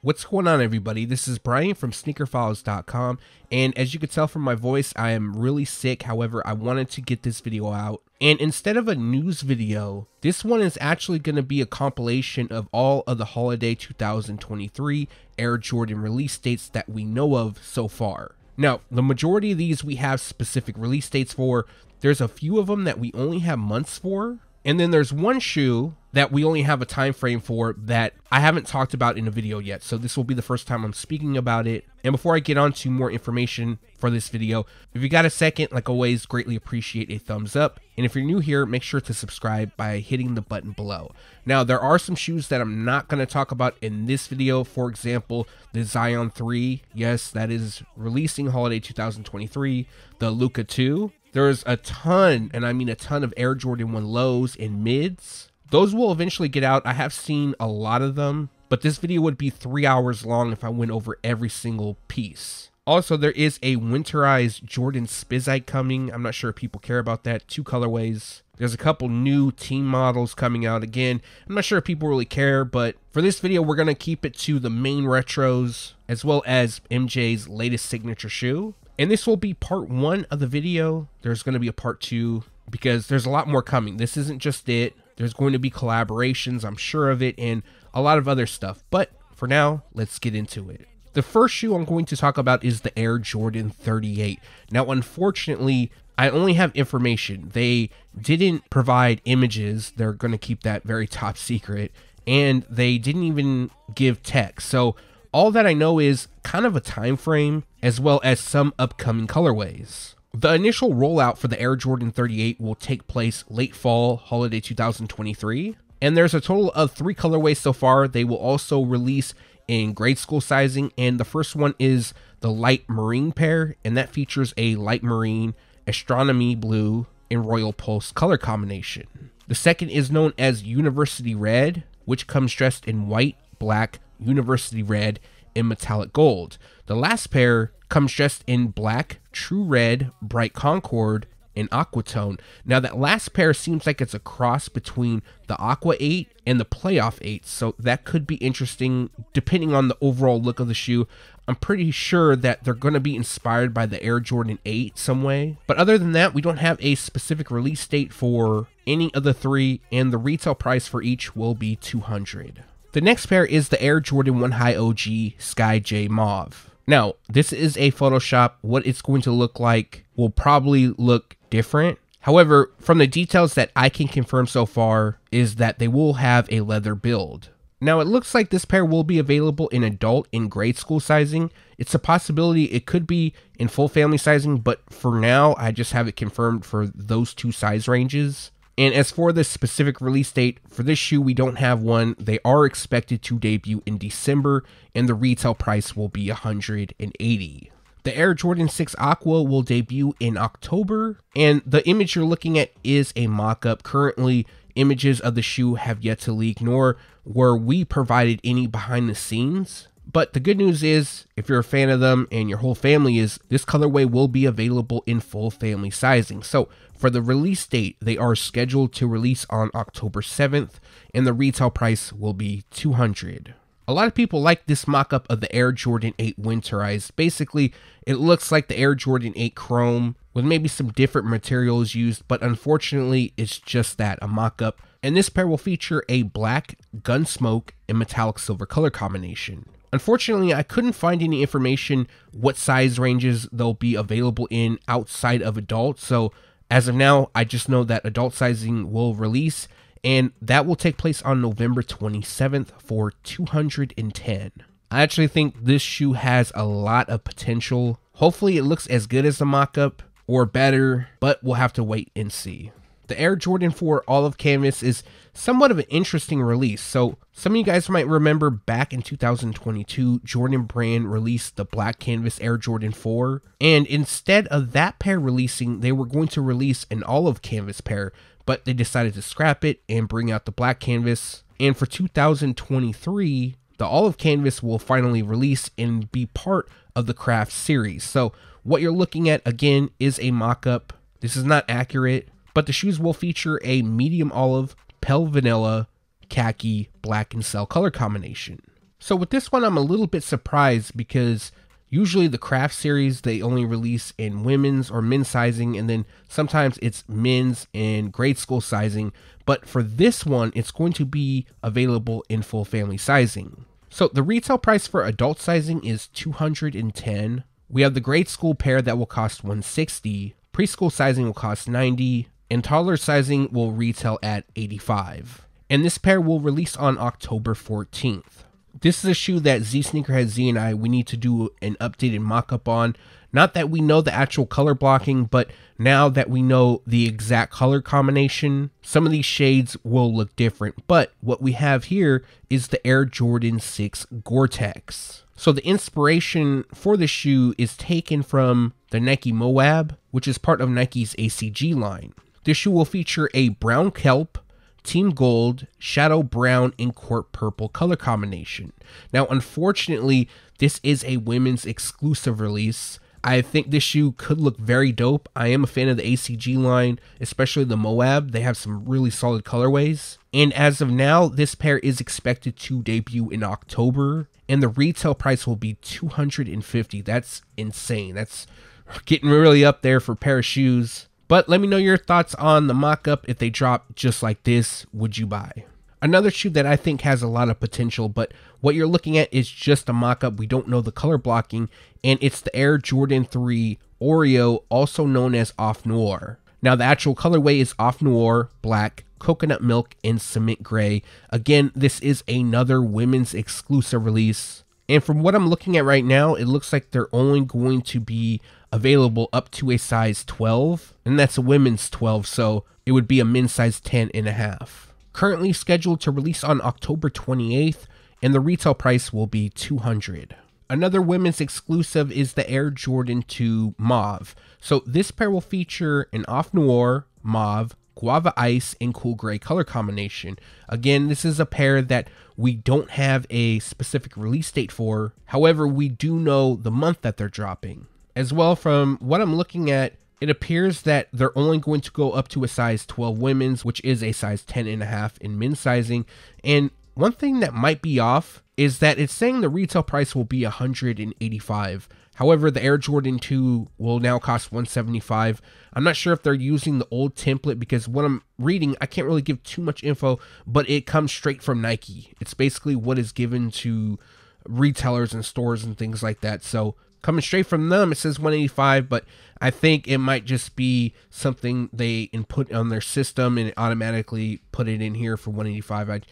What's going on, everybody? This is Brian from SneakerFiles.com, and as you can tell from my voice, I am really sick. However, I wanted to get this video out, and instead of a news video, this one is actually going to be a compilation of all of the holiday 2023 Air Jordan release dates that we know of so far. Now, the majority of these we have specific release dates for. There's a few of them that we only have months for, and then there's one shoe that we only have a time frame for that I haven't talked about in a video yet. So this will be the first time I'm speaking about it. And before I get on to more information for this video, if you got a second, like always, greatly appreciate a thumbs up. And if you're new here, make sure to subscribe by hitting the button below. Now, there are some shoes that I'm not going to talk about in this video. For example, the Zion 3. Yes, that is releasing holiday 2023. The Luka 2. There's a ton, and I mean a ton, of Air Jordan 1 lows and mids. Those will eventually get out. I have seen a lot of them, but this video would be 3 hours long if I went over every single piece. Also, there is a winterized Jordan Spizite coming. I'm not sure if people care about that. 2 colorways. There's a couple new team models coming out. Again, I'm not sure if people really care, but for this video, we're going to keep it to the main retros, as well as MJ's latest signature shoe. And this will be part 1 of the video. There's going to be a part 2 because there's a lot more coming. This isn't just it. There's going to be collaborations, I'm sure of it, and a lot of other stuff. But for now, let's get into it. The first shoe I'm going to talk about is the Air Jordan 38. Now, unfortunately, I only have information. They didn't provide images. They're going to keep that very top secret. And they didn't even give text. So all that I know is kind of a time frame, as well as some upcoming colorways. The initial rollout for the Air Jordan 38 will take place late fall, holiday 2023. And there's a total of 3 colorways so far. They will also release in grade school sizing. And the first one is the light marine pair. And that features a light marine, astronomy blue, and royal pulse color combination. The second is known as University Red, which comes dressed in white, black, University Red, and metallic gold. The last pair comes dressed in black, true red, bright concord, and aqua tone. Now, that last pair seems like it's a cross between the Aqua 8 and the Playoff 8, so that could be interesting depending on the overall look of the shoe. I'm pretty sure that they're going to be inspired by the Air Jordan 8 some way. But other than that, we don't have a specific release date for any of the 3, and the retail price for each will be $200. The next pair is the Air Jordan 1 High OG Sky J Mauve. Now, this is a Photoshop. What it's going to look like will probably look different. However, from the details that I can confirm so far is that they will have a leather build. Now, it looks like this pair will be available in adult and grade school sizing. It's a possibility it could be in full family sizing, but for now, I just have it confirmed for those 2 size ranges. And as for the specific release date for this shoe, we don't have one. They are expected to debut in December, and the retail price will be $180. The Air Jordan 6 Aqua will debut in October, and the image you're looking at is a mock-up. Currently, images of the shoe have yet to leak, nor were we provided any behind the scenes. But the good news is, if you're a fan of them and your whole family is, this colorway will be available in full family sizing. So for the release date, they are scheduled to release on October 7th, and the retail price will be $200. A lot of people like this mock-up of the Air Jordan 8 Winterized. Basically, it looks like the Air Jordan 8 Chrome with maybe some different materials used, but unfortunately, it's just that, a mock-up. And this pair will feature a black, gunsmoke, and metallic silver color combination. Unfortunately, I couldn't find any information what size ranges they'll be available in outside of adult, so as of now, I just know that adult sizing will release, and that will take place on November 27th for $210. I actually think this shoe has a lot of potential. Hopefully it looks as good as the mock-up or better, but we'll have to wait and see. The Air Jordan 4 Olive Canvas is somewhat of an interesting release. So some of you guys might remember back in 2022, Jordan Brand released the black canvas Air Jordan 4. And instead of that pair releasing, they were going to release an olive canvas pair, but they decided to scrap it and bring out the black canvas. And for 2023, the olive canvas will finally release and be part of the craft series. So what you're looking at again is a mock-up. This is not accurate, but the shoes will feature a medium olive, pale vanilla, khaki, black, and cell color combination. So with this one, I'm a little bit surprised because usually the craft series, they only release in women's or men's sizing, and then sometimes it's men's and grade school sizing. But for this one, it's going to be available in full family sizing. So the retail price for adult sizing is $210. We have the grade school pair that will cost $160. Preschool sizing will cost $90. And toddler sizing will retail at $85. And this pair will release on October 14th. This is a shoe that Z Sneakerhead Z and I, we need to do an updated mock-up on. Not that we know the actual color blocking, but now that we know the exact color combination, some of these shades will look different. But what we have here is the Air Jordan 6 GORE-TEX. So the inspiration for the shoe is taken from the Nike MAUVE, which is part of Nike's ACG line. This shoe will feature a brown kelp, team gold, shadow brown, and court purple color combination. Now, unfortunately, this is a women's exclusive release. I think this shoe could look very dope. I am a fan of the ACG line, especially the MAUVE. They have some really solid colorways. And as of now, this pair is expected to debut in October, and the retail price will be $250. That's insane. That's getting really up there for a pair of shoes. But let me know your thoughts on the mock-up. If they drop just like this, would you buy? Another shoe that I think has a lot of potential, but what you're looking at is just a mock-up. We don't know the color blocking, and it's the Air Jordan 3 Oreo, also known as Off Noir. Now, the actual colorway is Off Noir, black, coconut milk, and cement gray. Again, this is another women's exclusive release. And from what I'm looking at right now, it looks like they're only going to be available up to a size 12, and that's a women's 12, so it would be a men's size 10.5. Currently scheduled to release on October 28th, and the retail price will be $200. Another women's exclusive is the Air Jordan 2 Mauve. So this pair will feature an Off Noir, Mauve, Guava Ice, and Cool Gray color combination. Again, this is a pair that we don't have a specific release date for. However, we do know the month that they're dropping. As well, from what I'm looking at, it appears that they're only going to go up to a size 12 women's, which is a size 10.5 in men's sizing. And one thing that might be off is that it's saying the retail price will be $185. However, the Air Jordan 2 will now cost $175. I'm not sure if they're using the old template, because what I'm reading, I can't really give too much info, but it comes straight from Nike. It's basically what is given to retailers and stores and things like that. So coming straight from them, it says $185, but I think it might just be something they input on their system and it automatically put it in here for $185.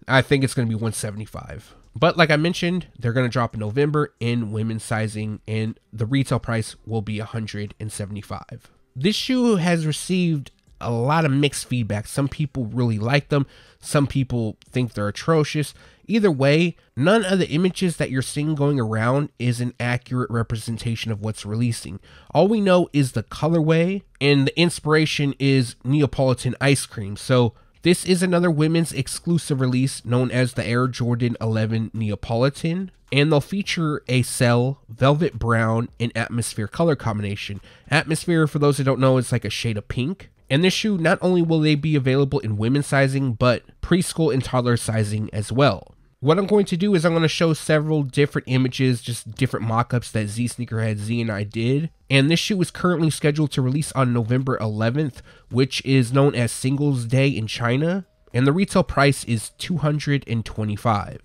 I think it's going to be $175. But like I mentioned, they're going to drop in November in women's sizing, and the retail price will be $175. This shoe has received a lot of mixed feedback. Some people really like them. Some people think they're atrocious. Either way, none of the images that you're seeing going around is an accurate representation of what's releasing. All we know is the colorway, and the inspiration is Neapolitan ice cream. So this is another women's exclusive release known as the Air Jordan 11 Neapolitan, and they'll feature a cell, velvet brown, and atmosphere color combination. Atmosphere, for those who don't know, is like a shade of pink. And this shoe, not only will they be available in women's sizing, but preschool and toddler sizing as well. What I'm going to do is I'm going to show several different images, just different mock-ups that Z Sneakerhead Z and I did. And this shoe is currently scheduled to release on November 11th, which is known as Singles Day in China. And the retail price is $225.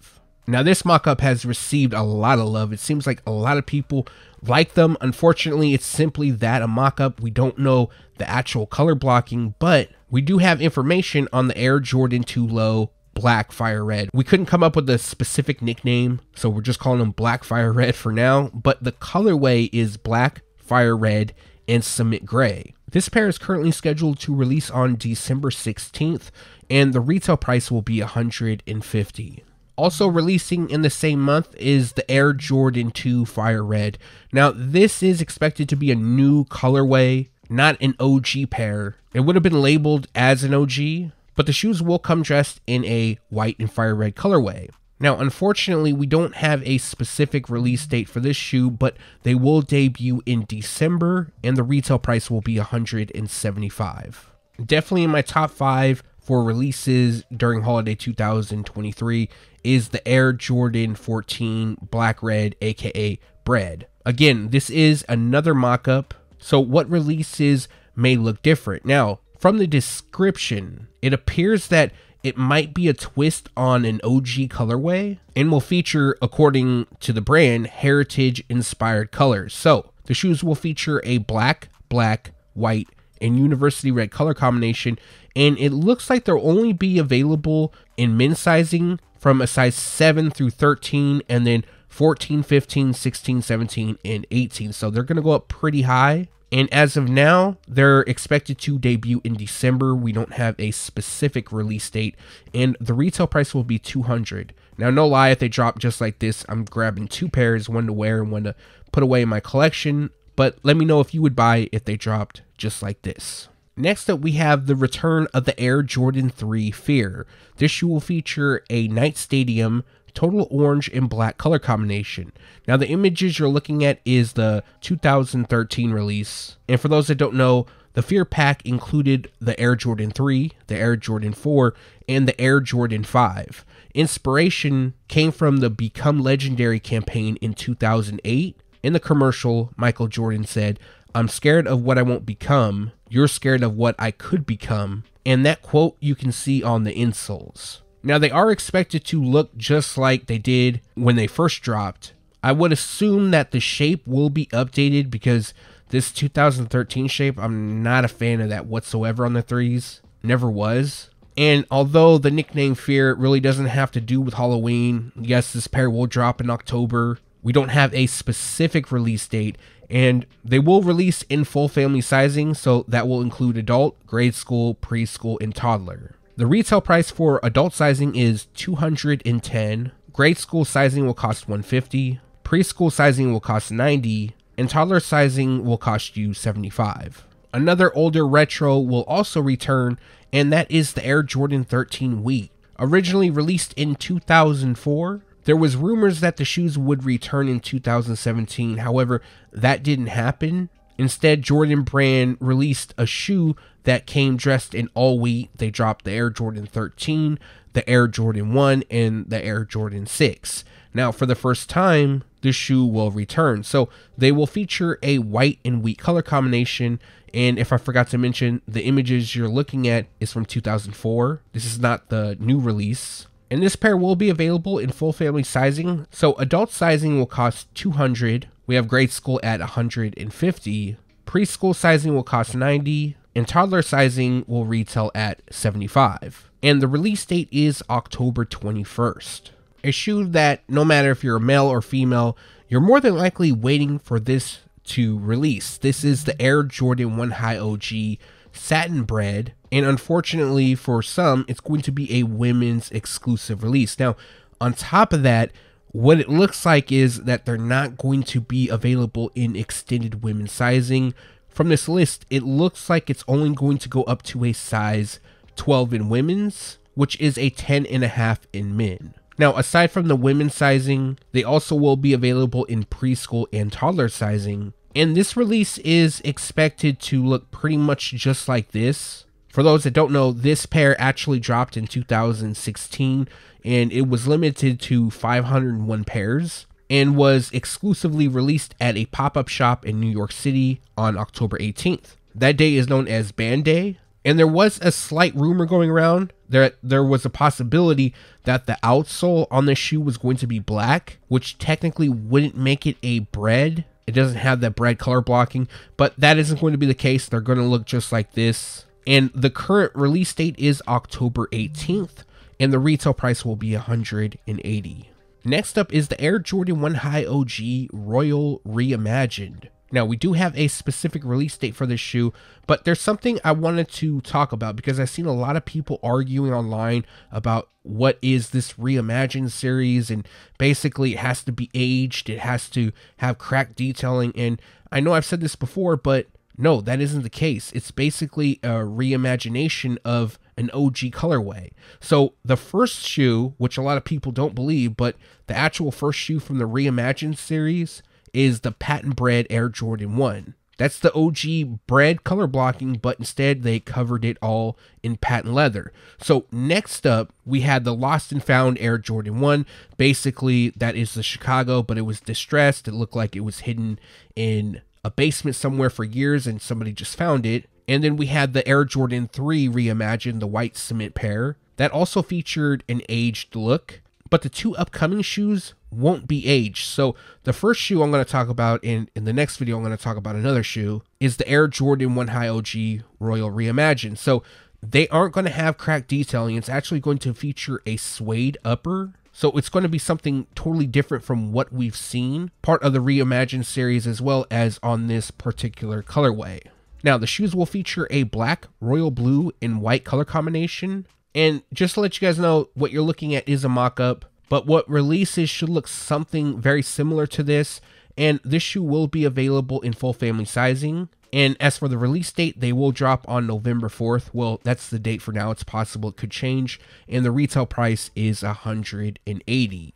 Now, this mock-up has received a lot of love. It seems like a lot of people like them. Unfortunately, it's simply that, a mock-up. We don't know the actual color blocking, but we do have information on the Air Jordan 2 Low Black Fire Red. We couldn't come up with a specific nickname, so we're just calling them Black Fire Red for now, but the colorway is Black Fire Red and Cement Gray. This pair is currently scheduled to release on December 16th, and the retail price will be $150. Also releasing in the same month is the Air Jordan 2 Fire Red. Now, this is expected to be a new colorway, not an OG pair. It would have been labeled as an OG, but the shoes will come dressed in a white and fire red colorway. Now, unfortunately, we don't have a specific release date for this shoe, but they will debut in December, and the retail price will be $175. Definitely in my top 5 for releases during holiday 2023 is the Air Jordan 14 Black Red, aka BRED. Again, this is another mock-up, so what releases may look different. Now, from the description, it appears that it might be a twist on an OG colorway and will feature, according to the brand, heritage-inspired colors. So, the shoes will feature a black, white, and university red color combination, and it looks like they'll only be available in men's sizing from a size 7 through 13, and then 14, 15, 16, 17, and 18. So they're going to go up pretty high. And as of now, they're expected to debut in December. We don't have a specific release date, and the retail price will be $200. Now, no lie, if they drop just like this, I'm grabbing 2 pairs, one to wear and one to put away in my collection. But let me know if you would buy if they dropped just like this. Next up, we have the return of the Air Jordan 3 Fear. This shoe will feature a Night Stadium total orange and black color combination. Now, the images you're looking at is the 2013 release. And for those that don't know, the Fear pack included the Air Jordan 3, the Air Jordan 4, and the Air Jordan 5. Inspiration came from the Become Legendary campaign in 2008. In the commercial, Michael Jordan said, "I'm scared of what I won't become. You're scared of what I could become." And that quote you can see on the insoles. Now, they are expected to look just like they did when they first dropped. I would assume that the shape will be updated because this 2013 shape, I'm not a fan of that whatsoever on the 3s. Never was. And although the nickname Fear really doesn't have to do with Halloween, yes, this pair will drop in October. We don't have a specific release date, and they will release in full family sizing, so that will include adult, grade school, preschool, and toddler. The retail price for adult sizing is $210, grade school sizing will cost $150, preschool sizing will cost $90, and toddler sizing will cost you $75. Another older retro will also return, and that is the Air Jordan 13 Wheat. Originally released in 2004, there was rumors that the shoes would return in 2017, however, that didn't happen. Instead, Jordan Brand released a shoe that came dressed in all wheat. They dropped the Air Jordan 13, the Air Jordan 1, and the Air Jordan 6. Now, for the first time, the shoe will return. So they will feature a white and wheat color combination. And if I forgot to mention, the images you're looking at is from 2004. This is not the new release. And this pair will be available in full family sizing. So adult sizing will cost $200. We have grade school at $150. Preschool sizing will cost $90. And toddler sizing will retail at $75. And the release date is October 21st. A shoe that, no matter if you're a male or female, you're more than likely waiting for this to release. This is the Air Jordan 1 High OG Satin BRED, and unfortunately for some, it's going to be a women's exclusive release. Now, on top of that, what it looks like is that they're not going to be available in extended women's sizing. From this list, it looks like it's only going to go up to a size 12 in women's, which is a 10.5 in men. Now, aside from the women's sizing, they also will be available in preschool and toddler sizing. And this release is expected to look pretty much just like this. For those that don't know, this pair actually dropped in 2016, and it was limited to 501 pairs and was exclusively released at a pop-up shop in New York City on October 18th. That day is known as Band Day. And there was a slight rumor going around that there was a possibility that the outsole on the shoe was going to be black, which technically wouldn't make it a BRED. It doesn't have that BRED color blocking, but that isn't going to be the case. They're going to look just like this. And the current release date is October 18th, and the retail price will be $180. Next up is the Air Jordan 1 High OG Royal Reimagined. Now, we do have a specific release date for this shoe, but there's something I wanted to talk about because I've seen a lot of people arguing online about what is this Reimagined series, and basically it has to be aged, it has to have cracked detailing, and I know I've said this before, but no, that isn't the case. It's basically a reimagination of an OG colorway. So the first shoe, which a lot of people don't believe, but the actual first shoe from the Reimagined series is the patent BRED Air Jordan 1. That's the OG BRED color blocking, but instead they covered it all in patent leather. So next up, we had the lost and found Air Jordan 1. Basically, that is the Chicago, but it was distressed. It looked like it was hidden in a basement somewhere for years and somebody just found it. And then we had the Air Jordan 3 reimagined, the white cement pair. That also featured an aged look, but the two upcoming shoes won't be aged. So the first shoe I'm going to talk about, in the next video I'm going to talk about another shoe, is the Air Jordan 1 High OG Royal Reimagined. So they aren't going to have cracked detailing. It's actually going to feature a suede upper. So it's going to be something totally different from what we've seen, part of the Reimagined series as well as on this particular colorway. Now the shoes will feature a black, royal blue, and white color combination. And just to let you guys know, what you're looking at is a mock-up, but what releases should look something very similar to this. And this shoe will be available in full family sizing. And as for the release date, they will drop on November 4th. Well, that's the date for now. It's possible it could change. And the retail price is $180.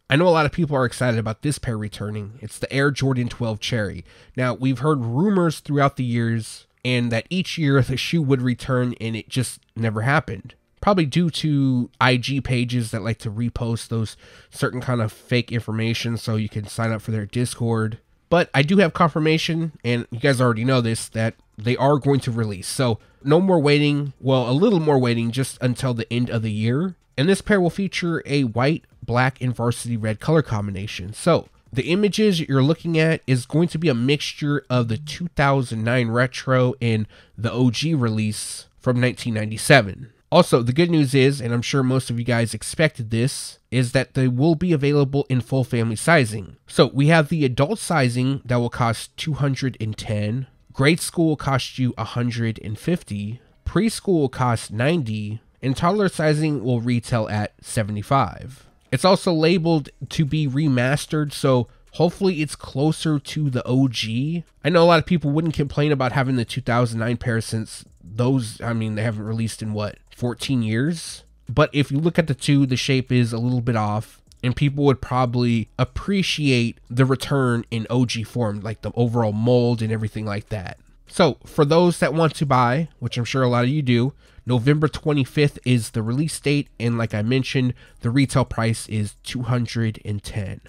I know a lot of people are excited about this pair returning. It's the Air Jordan 12 Cherry. Now, we've heard rumors throughout the years, and that each year the shoe would return, and it just never happened. Probably due to IG pages that like to repost those certain kind of fake information so you can sign up for their Discord. But I do have confirmation, and you guys already know this, that they are going to release. So no more waiting. Well, a little more waiting just until the end of the year. And this pair will feature a white, black, and varsity red color combination. So the images you're looking at is going to be a mixture of the 2009 retro and the OG release from 1997. Also, the good news is, and I'm sure most of you guys expected this, is that they will be available in full family sizing. So we have the adult sizing that will cost $210, grade school will cost you $150, preschool will cost $90, and toddler sizing will retail at $75. It's also labeled to be remastered, so hopefully it's closer to the OG. I know a lot of people wouldn't complain about having the 2009 pair since those, I mean, they haven't released in what, 14 years? But if you look at the two, the shape is a little bit off, and people would probably appreciate the return in OG form, like the overall mold and everything like that. So for those that want to buy, which I'm sure a lot of you do, November 25th is the release date, and like I mentioned, the retail price is $210.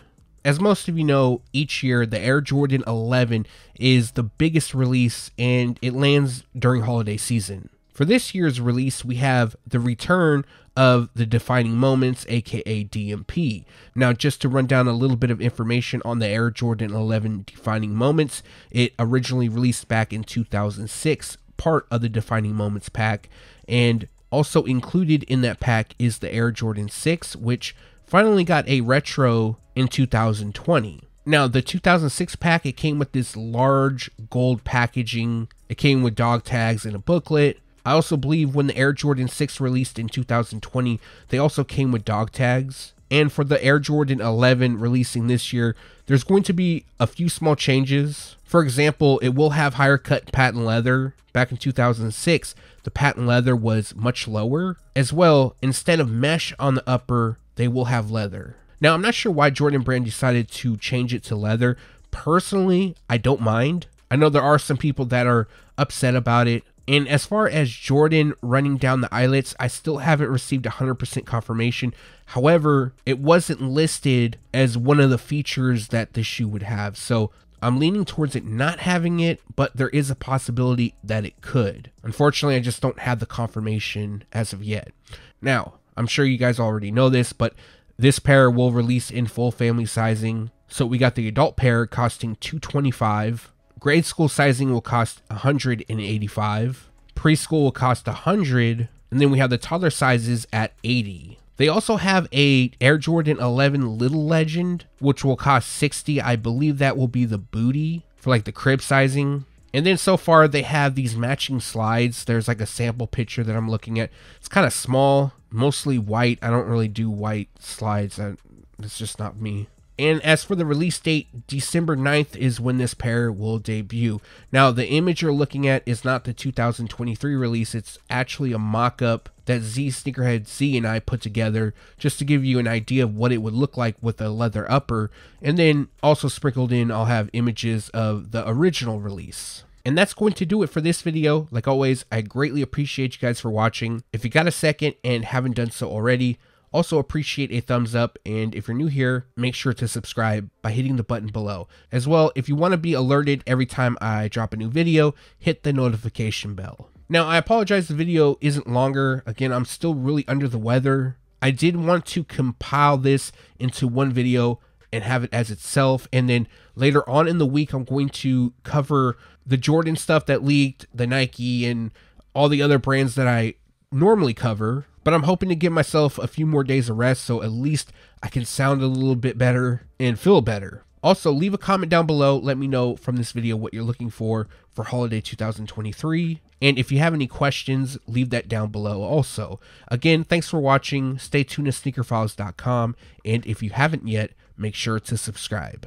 As most of you know, each year the Air Jordan 11 is the biggest release, and it lands during holiday season. For this year's release, we have the return of the Defining Moments, aka DMP. Now, just to run down a little bit of information on the Air Jordan 11 Defining Moments, it originally released back in 2006, part of the Defining Moments pack, and also included in that pack is the Air Jordan 6, which finally got a retro in 2020. Now, the 2006 pack, it came with this large gold packaging. It came with dog tags and a booklet. I also believe when the Air Jordan 6 released in 2020, they also came with dog tags. And for the Air Jordan 11 releasing this year, there's going to be a few small changes. For example, it will have higher cut patent leather. Back in 2006, the patent leather was much lower. As well, instead of mesh on the upper, they will have leather. Now, I'm not sure why Jordan Brand decided to change it to leather. Personally, I don't mind. I know there are some people that are upset about it. And as far as Jordan running down the eyelets, I still haven't received 100% confirmation. However, it wasn't listed as one of the features that the shoe would have. So I'm leaning towards it not having it, but there is a possibility that it could. Unfortunately, I just don't have the confirmation as of yet. Now, I'm sure you guys already know this, but this pair will release in full family sizing. So we got the adult pair costing $225. Grade school sizing will cost $185. Preschool will cost $100. And then we have the toddler sizes at $80. They also have a Air Jordan 11 Little Legend, which will cost $60. I believe that will be the booty for like the crib sizing. And then so far they have these matching slides. There's like a sample picture that I'm looking at. It's kind of small, mostly white. I don't really do white slides. It's just not me. And as for the release date, December 9th is when this pair will debut. Now, the image you're looking at is not the 2023 release. It's actually a mock-up that Sneakerhead Z and I put together just to give you an idea of what it would look like with a leather upper. And then also sprinkled in, I'll have images of the original release. And that's going to do it for this video. Like always, I greatly appreciate you guys for watching. If you got a second and haven't done so already, also appreciate a thumbs up, and if you're new here, make sure to subscribe by hitting the button below. As well, if you want to be alerted every time I drop a new video, hit the notification bell. Now, I apologize the video isn't longer. Again, I'm still really under the weather. I did want to compile this into one video and have it as itself, and then later on in the week, I'm going to cover the Jordan stuff that leaked, the Nike, and all the other brands that I normally cover. But I'm hoping to give myself a few more days of rest so at least I can sound a little bit better and feel better. Also, leave a comment down below. Let me know from this video what you're looking for holiday 2023. And if you have any questions, leave that down below also. Again, thanks for watching. Stay tuned to SneakerFiles.com. And if you haven't yet, make sure to subscribe.